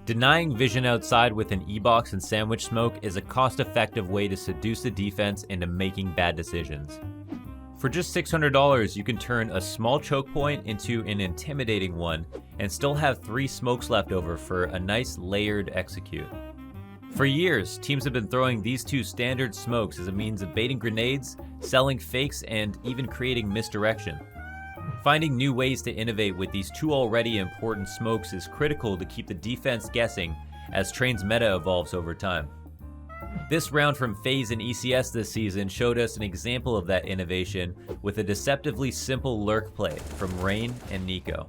Denying vision outside with an E-box and sandwich smoke is a cost-effective way to seduce the defense into making bad decisions. For just $600, you can turn a small choke point into an intimidating one and still have 3 smokes left over for a nice layered execute. For years, teams have been throwing these 2 standard smokes as a means of baiting grenades, selling fakes, and even creating misdirection. Finding new ways to innovate with these 2 already important smokes is critical to keep the defense guessing as Train's meta evolves over time. This round from Faze and ECS this season showed us an example of that innovation with a deceptively simple lurk play from Rain and Nico.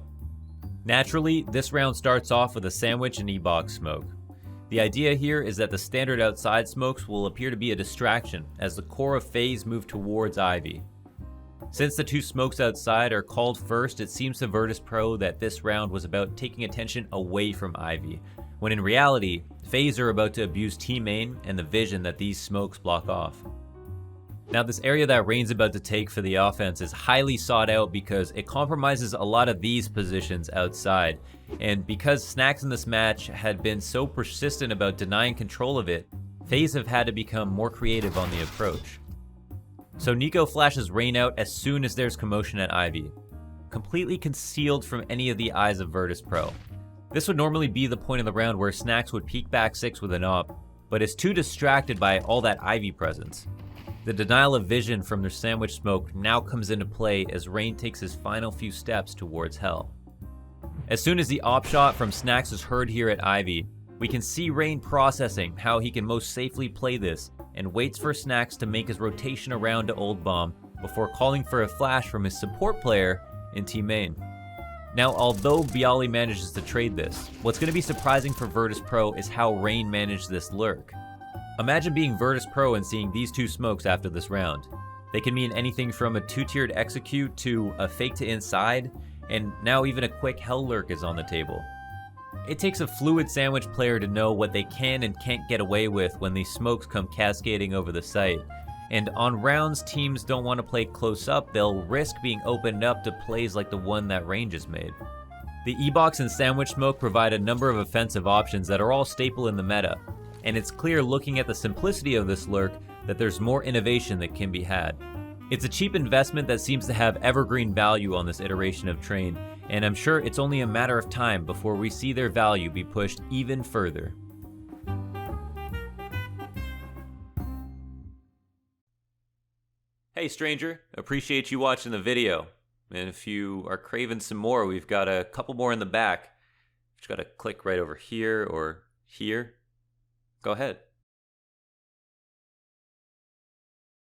Naturally, this round starts off with a sandwich and E-box smoke. The idea here is that the standard outside smokes will appear to be a distraction as the core of Faze move towards Ivy. Since the 2 smokes outside are called first, it seems to Virtus Pro that this round was about taking attention away from Ivy, when in reality, Faze are about to abuse team main and the vision that these smokes block off. Now, this area that Rain's about to take for the offense is highly sought out because it compromises a lot of these positions outside, and because Snacks in this match had been so persistent about denying control of it, Faze have had to become more creative on the approach. So Nico flashes Rain out as soon as there's commotion at Ivy, completely concealed from any of the eyes of Virtus Pro. This would normally be the point of the round where Snacks would peek back 6 with an op, but is too distracted by all that Ivy presence. The denial of vision from their sandwich smoke now comes into play as Rain takes his final few steps towards Hell. As soon as the op shot from Snacks is heard here at Ivy, we can see Rain processing how he can most safely play this and waits for Snacks to make his rotation around to Old Bomb before calling for a flash from his support player in team main. Now, although Bialy manages to trade this, what's going to be surprising for Virtus Pro is how Rain managed this lurk. Imagine being Virtus Pro and seeing these 2 smokes after this round. They can mean anything from a 2-tiered execute to a fake to inside, and now even a quick Hell lurk is on the table. It takes a fluid sandwich player to know what they can and can't get away with when these smokes come cascading over the site. And on rounds teams don't want to play close up, they'll risk being opened up to plays like the one that Range has made. The E-box and sandwich smoke provide a number of offensive options that are all staple in the meta, and it's clear looking at the simplicity of this lurk that there's more innovation that can be had. It's a cheap investment that seems to have evergreen value on this iteration of Train, and I'm sure it's only a matter of time before we see their value be pushed even further. Hey stranger, appreciate you watching the video. And if you are craving some more, we've got a couple more in the back. Just gotta click right over here or here. Go ahead.